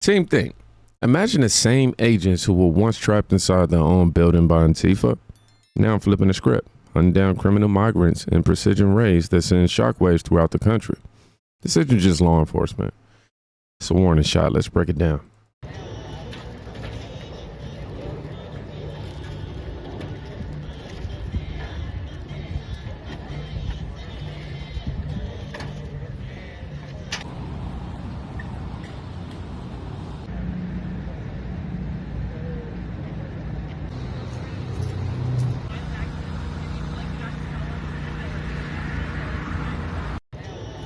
Same thing. Imagine the same agents who were once trapped inside their own building by Antifa, now flipping the script, hunting down criminal migrants in precision raids that send shockwaves throughout the country. This isn't just law enforcement. It's a warning shot. Let's break it down.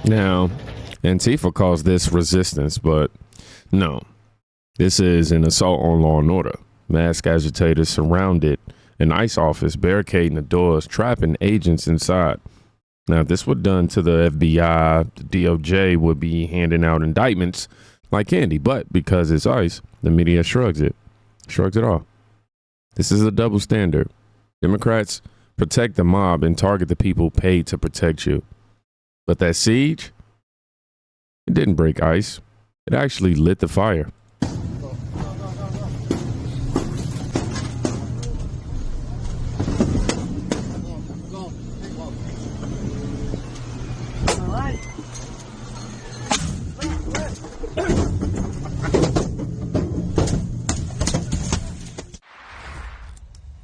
Now, Antifa calls this resistance, but no. This is an assault on law and order. Masked agitators surrounded an ICE office, barricading the doors, trapping agents inside. Now, if this were done to the FBI, the DOJ would be handing out indictments like candy. But because it's ICE, the media shrugs it off. This is a double standard. Democrats protect the mob and target the people paid to protect you. But that siege, it didn't break ICE. It actually lit the fire.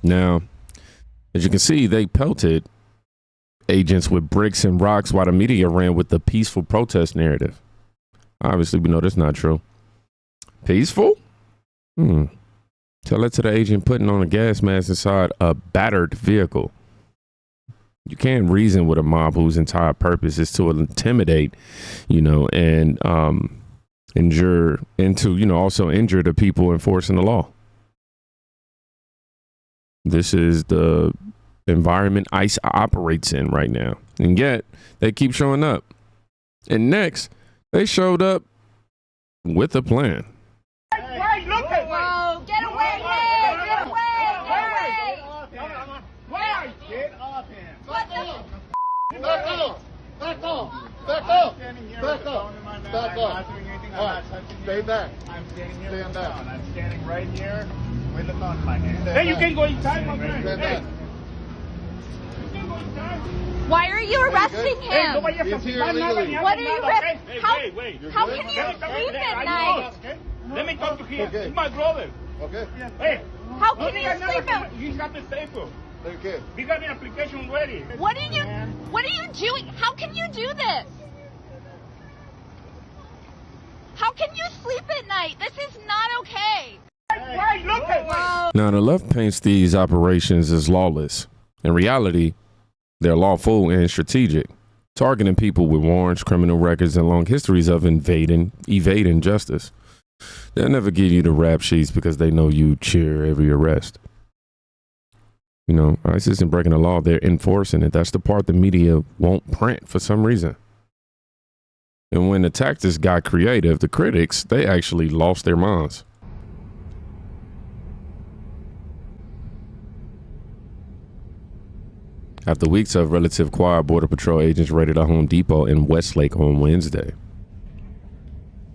Now, as you can see, they pelted agents with bricks and rocks while the media ran with the peaceful protest narrative. Obviously, we know that's not true. Peaceful? Tell that to the agent putting on a gas mask inside a battered vehicle. You can't reason with a mob whose entire purpose is to intimidate, and injure also injure the people enforcing the law. This is the environment ICE operates in right now. And yet, they keep showing up. And next, they showed up with a plan. Hey, look at whoa, get away, hey, get away, Why? Get off him. What the? Back off. Back off. Back off. Back off. Back off. All right. Stay back. I'm standing here Stand with the back. phone. I'm standing right here with the phone in my hand. Stand Hey, you back. can go inside, my friend. Stand Hey, back. you can go inside. Why are you arresting Hey, him? nobody has He's to here illegally. What are you Hey, re- how- wait. How can you sleep at night? Let me talk to him. Okay. He's my brother. Okay. Hey. How can you sleep at? You got the safer. Okay. We got the application ready. What are you doing? How can you do this? How can you sleep at night? This is not okay. Hey, look at Now, the left paints these operations as lawless. In reality, they're lawful and strategic, targeting people with warrants, criminal records, and long histories of evading justice. They'll never give you the rap sheets because they know you cheer every arrest. ICE isn't breaking the law, they're enforcing it. That's the part the media won't print for some reason. And when the tactics got creative, the critics, they actually lost their minds. After weeks of relative quiet, Border Patrol agents raided a Home Depot in Westlake on Wednesday.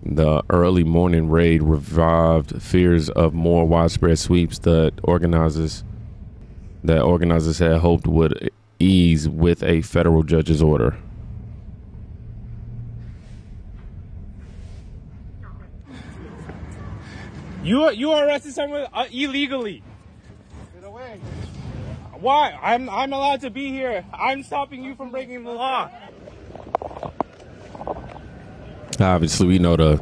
The early morning raid revived fears of more widespread sweeps that organizers had hoped would ease with a federal judge's order. You arrested someone illegally. Get away. Why? I'm allowed to be here. I'm stopping you from breaking the law. Obviously, we know the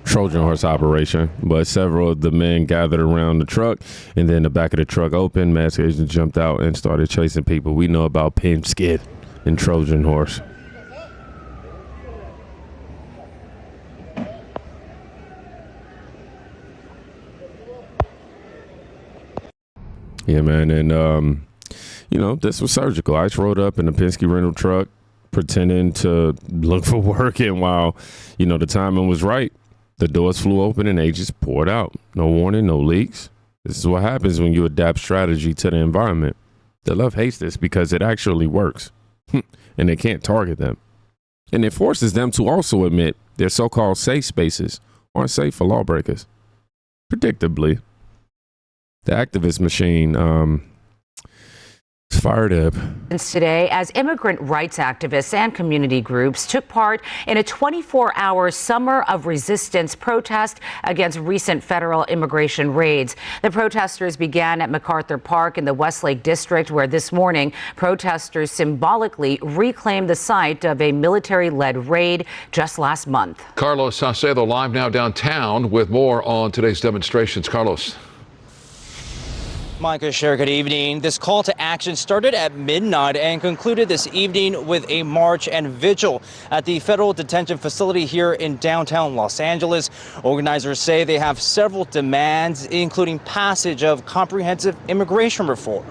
Trojan horse operation, but several of the men gathered around the truck, and then the back of the truck opened. Masked agents jumped out and started chasing people. We know about pin skid and Trojan horse. Yeah, man, and this was surgical. ICE rode up in a Penske rental truck, pretending to look for work, and while the timing was right, the doors flew open and agents poured out. No warning, no leaks. This is what happens when you adapt strategy to the environment. The left hates this because it actually works, and they can't target them. And it forces them to also admit their so-called safe spaces aren't safe for lawbreakers. Predictably, the activist machine is fired up. Today, as immigrant rights activists and community groups took part in a 24-hour Summer of Resistance protest against recent federal immigration raids. The protesters began at MacArthur Park in the Westlake District, where this morning protesters symbolically reclaimed the site of a military-led raid just last month. Carlos Salcedo live now downtown with more on today's demonstrations. Carlos. Micah, Sher, good evening. This call to action started at midnight and concluded this evening with a march and vigil at the federal detention facility here in downtown Los Angeles. Organizers say they have several demands, including passage of comprehensive immigration reform.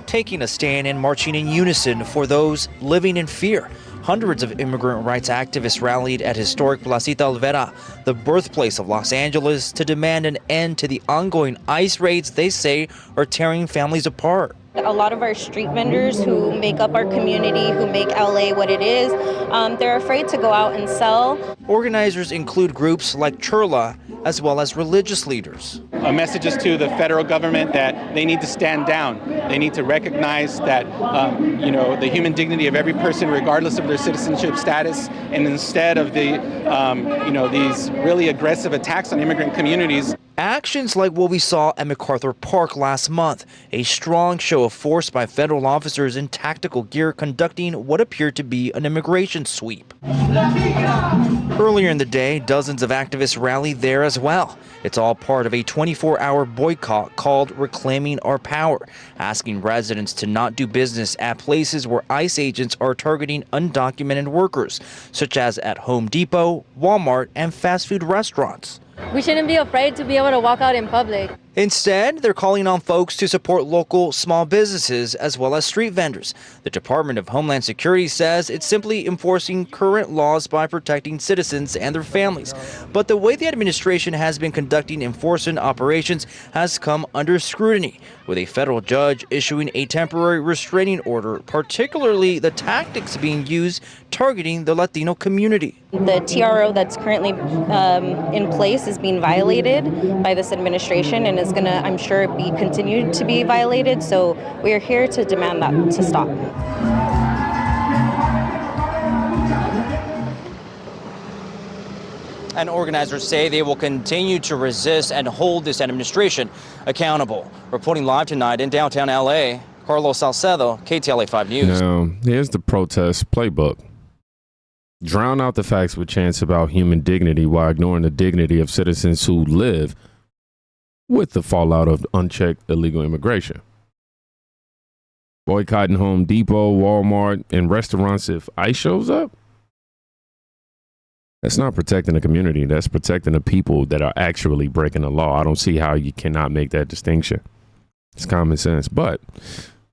Taking a stand and marching in unison for those living in fear. Hundreds of immigrant rights activists rallied at historic Placita Olvera, the birthplace of Los Angeles, to demand an end to the ongoing ICE raids they say are tearing families apart. A lot of our street vendors who make up our community, who make LA what it is, they're afraid to go out and sell. Organizers include groups like Churla, as well as religious leaders. Messages to the federal government that they need to stand down. They need to recognize that, the human dignity of every person, regardless of their citizenship status, and instead of these really aggressive attacks on immigrant communities. Actions like what we saw at MacArthur Park last month, a strong show of force by federal officers in tactical gear conducting what appeared to be an immigration sweep. Earlier in the day, dozens of activists rallied there as well. It's all part of a 24-hour boycott called Reclaiming Our Power, asking residents to not do business at places where ICE agents are targeting undocumented workers, such as at Home Depot, Walmart, and fast food restaurants. We shouldn't be afraid to be able to walk out in public. Instead, they're calling on folks to support local small businesses as well as street vendors. The Department of Homeland Security says it's simply enforcing current laws by protecting citizens and their families. But the way the administration has been conducting enforcement operations has come under scrutiny, with a federal judge issuing a temporary restraining order, particularly the tactics being used targeting the Latino community. The TRO that's currently in place is being violated by this administration and is going to, I'm sure, be continued to be violated. So we are here to demand that to stop. And organizers say they will continue to resist and hold this administration accountable. Reporting live tonight in downtown LA, Carlos Salcedo, KTLA 5 News. Now, here's the protest playbook. Drown out the facts with chants about human dignity while ignoring the dignity of citizens who live with the fallout of unchecked illegal immigration. Boycotting Home Depot, Walmart, and restaurants if ICE shows up? That's not protecting the community. That's protecting the people that are actually breaking the law. I don't see how you cannot make that distinction. It's common sense. But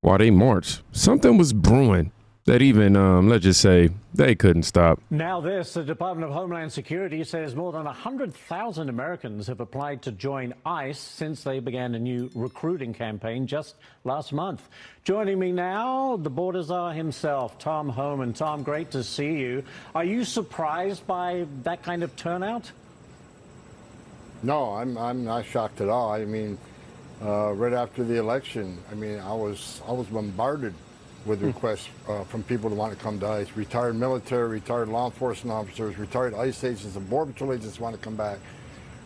while they marched, something was brewing that even, let's just say, they couldn't stop. Now this, the Department of Homeland Security says more than 100,000 Americans have applied to join ICE since they began a new recruiting campaign just last month. Joining me now, the border czar himself, Tom Homan. Tom, great to see you. Are you surprised by that kind of turnout? No, I'm not shocked at all. I mean, right after the election, I mean, I was bombarded with requests from people who want to come to ICE. Retired military, retired law enforcement officers, retired ICE agents, and Border Patrol agents want to come back.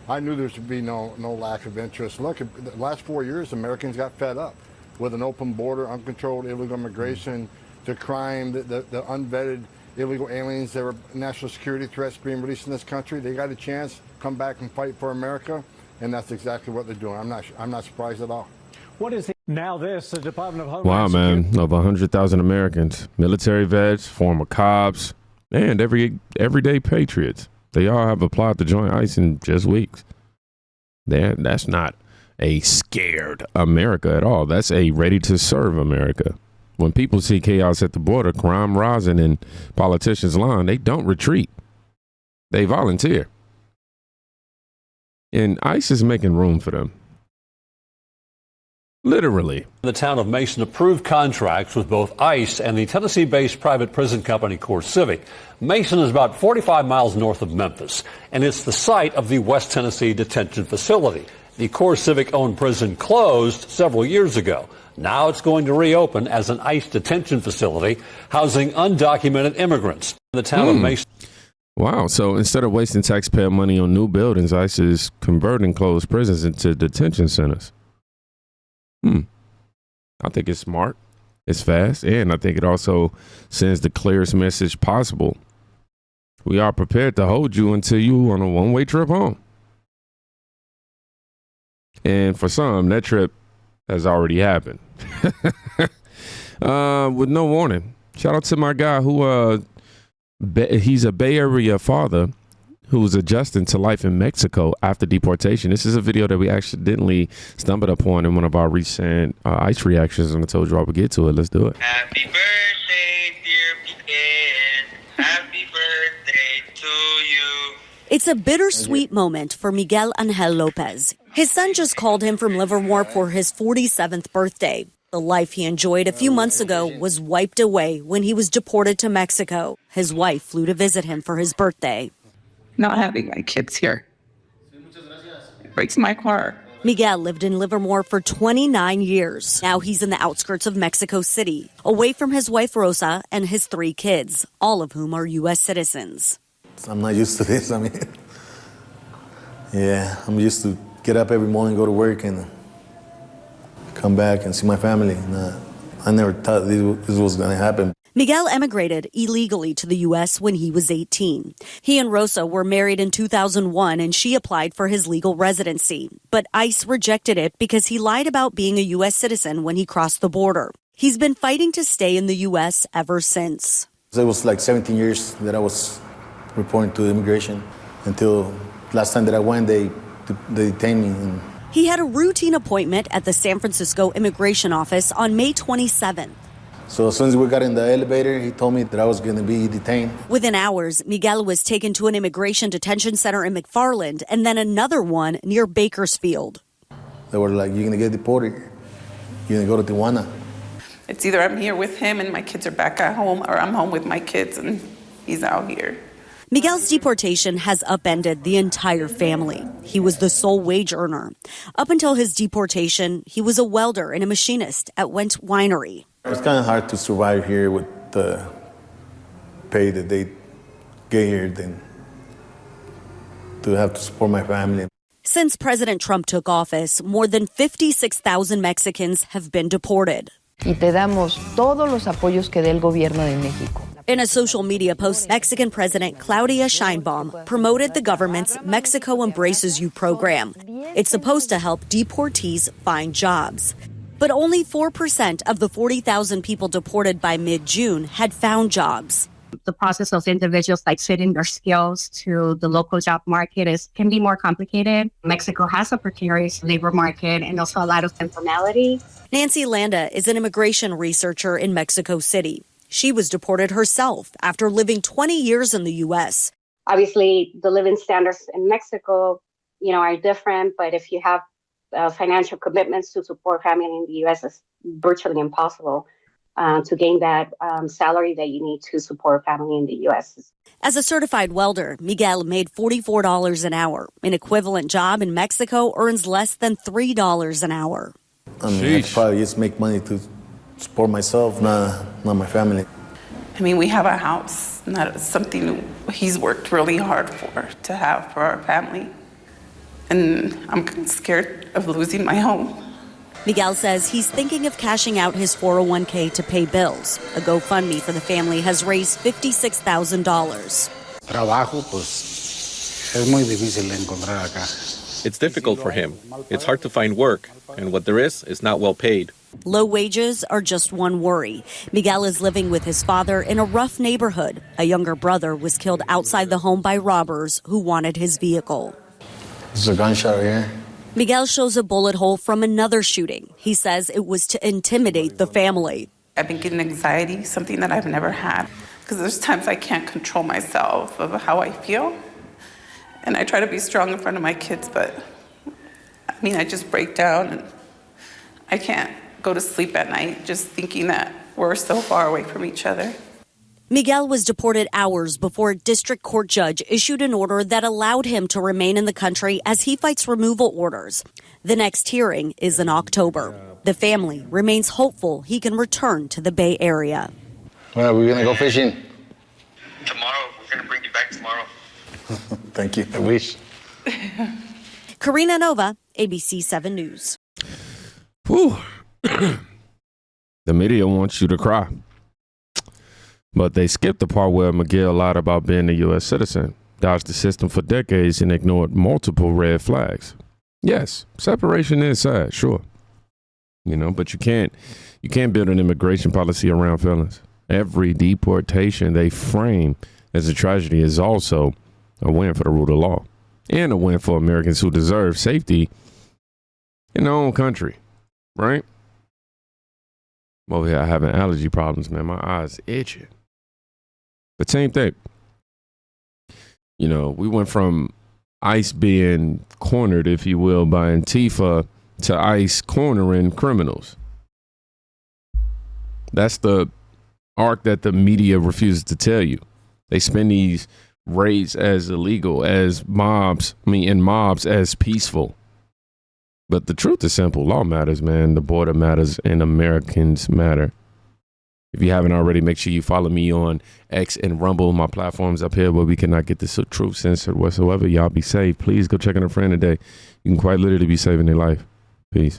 I knew there would be no lack of interest. Look, the last 4 years, Americans got fed up with an open border, uncontrolled illegal immigration, the crime, the unvetted illegal aliens that were national security threats being released in this country. They got a chance to come back and fight for America, and that's exactly what they're doing. I'm not surprised at all. What is now this, the Department of Homeland Wow, man, of 100,000 Americans, military vets, former cops, and everyday patriots. They all have applied to join ICE in just weeks. That's not a scared America at all. That's a ready to serve America. When people see chaos at the border, crime rising, and politicians lying, they don't retreat. They volunteer. And ICE is making room for them. Literally. The town of Mason approved contracts with both ICE and the Tennessee-based private prison company CoreCivic. Mason is about 45 miles north of Memphis, and it's the site of the West Tennessee detention facility. The CoreCivic-owned prison closed several years ago. Now it's going to reopen as an ICE detention facility housing undocumented immigrants. The town of Mason. Wow. So instead of wasting taxpayer money on new buildings, ICE is converting closed prisons into detention centers. I think it's smart. It's fast. And I think it also sends the clearest message possible. We are prepared to hold you until you on a one-way trip home. And for some, that trip has already happened. With no warning. Shout out to my guy who he's a Bay Area father who's adjusting to life in Mexico after deportation. This is a video that we accidentally stumbled upon in one of our recent ICE reactions, and I told you I would get to it. Let's do it. Happy birthday, dear Miguel. Happy birthday to you. It's a bittersweet moment for Miguel Angel Lopez. His son just called him from Livermore for his 47th birthday. The life he enjoyed a few months ago was wiped away when he was deported to Mexico. His wife flew to visit him for his birthday. Not having my kids here, it breaks my heart. Miguel lived in Livermore for 29 years. Now he's in the outskirts of Mexico City, away from his wife Rosa and his 3 kids, all of whom are U.S. citizens. I'm not used to this. I'm used to get up every morning, go to work, and come back and see my family. I never thought this was going to happen. Miguel emigrated illegally to the U.S. when he was 18. He and Rosa were married in 2001, and she applied for his legal residency. But ICE rejected it because he lied about being a U.S. citizen when he crossed the border. He's been fighting to stay in the U.S. ever since. It was like 17 years that I was reporting to immigration until last time that I went, they detained me. He had a routine appointment at the San Francisco immigration office on May 27th. So as soon as we got in the elevator, he told me that I was going to be detained. Within hours, Miguel was taken to an immigration detention center in McFarland and then another one near Bakersfield. They were like, you're going to get deported. You're going to go to Tijuana. It's either I'm here with him and my kids are back at home, or I'm home with my kids and he's out here. Miguel's deportation has upended the entire family. He was the sole wage earner. Up until his deportation, he was a welder and a machinist at Went Winery. It's kind of hard to survive here with the pay that they get here than to have to support my family. Since President Trump took office, more than 56,000 Mexicans have been deported. Y te damos todos los apoyos que dé el gobierno de México. In a social media post, Mexican President Claudia Sheinbaum promoted the government's Mexico Embraces You program. It's supposed to help deportees find jobs. But only 4% of the 40,000 people deported by mid-June had found jobs. The process of individuals like fitting their skills to the local job market can be more complicated. Mexico has a precarious labor market and also a lot of informality. Nancy Landa is an immigration researcher in Mexico City. She was deported herself after living 20 years in the U.S. Obviously, the living standards in Mexico, are different. But if you have financial commitments to support family in the U.S., it's virtually impossible to gain that salary that you need to support family in the U.S. As a certified welder, Miguel made $44 an hour. An equivalent job in Mexico earns less than $3 an hour. I probably just make money to support myself, not my family. I mean, we have a house, not something he's worked really hard to have for our family. And I'm scared of losing my home. Miguel says he's thinking of cashing out his 401k to pay bills. A GoFundMe for the family has raised $56,000. Trabajo, pues, es muy difícil de encontrar acá. It's difficult for him. It's hard to find work, and what there is not well paid. Low wages are just one worry. Miguel is living with his father in a rough neighborhood. A younger brother was killed outside the home by robbers who wanted his vehicle. There's a gunshot here. Miguel shows a bullet hole from another shooting. He says it was to intimidate the family. I've been getting anxiety, something that I've never had, because there's times I can't control myself of how I feel. And I try to be strong in front of my kids, but I just break down and I can't go to sleep at night just thinking that we're so far away from each other. Miguel was deported hours before a district court judge issued an order that allowed him to remain in the country as he fights removal orders. The next hearing is in October. The family remains hopeful he can return to the Bay Area. When are we going to go fishing? Tomorrow, we're going to bring you back tomorrow. Thank you. I wish. Karina Nova, ABC 7 News. Whew. The media wants you to cry. But they skipped the part where Miguel lied about being a U.S. citizen, dodged the system for decades, and ignored multiple red flags. Yes, separation is sad, sure. But you can't build an immigration policy around felons. Every deportation they frame as a tragedy is also a win for the rule of law and a win for Americans who deserve safety in their own country, right? I'm over here having allergy problems, man. My eyes itching. But same thing. We went from ICE being cornered, if you will, by Antifa to ICE cornering criminals. That's the arc that the media refuses to tell you. They spin these raids as illegal, as mobs as peaceful. But the truth is simple. Law matters, man. The border matters, and Americans matter. If you haven't already, make sure you follow me on X and Rumble, my platforms up here where we cannot get the truth censored whatsoever. Y'all be safe. Please go check on a friend today. You can quite literally be saving their life. Peace.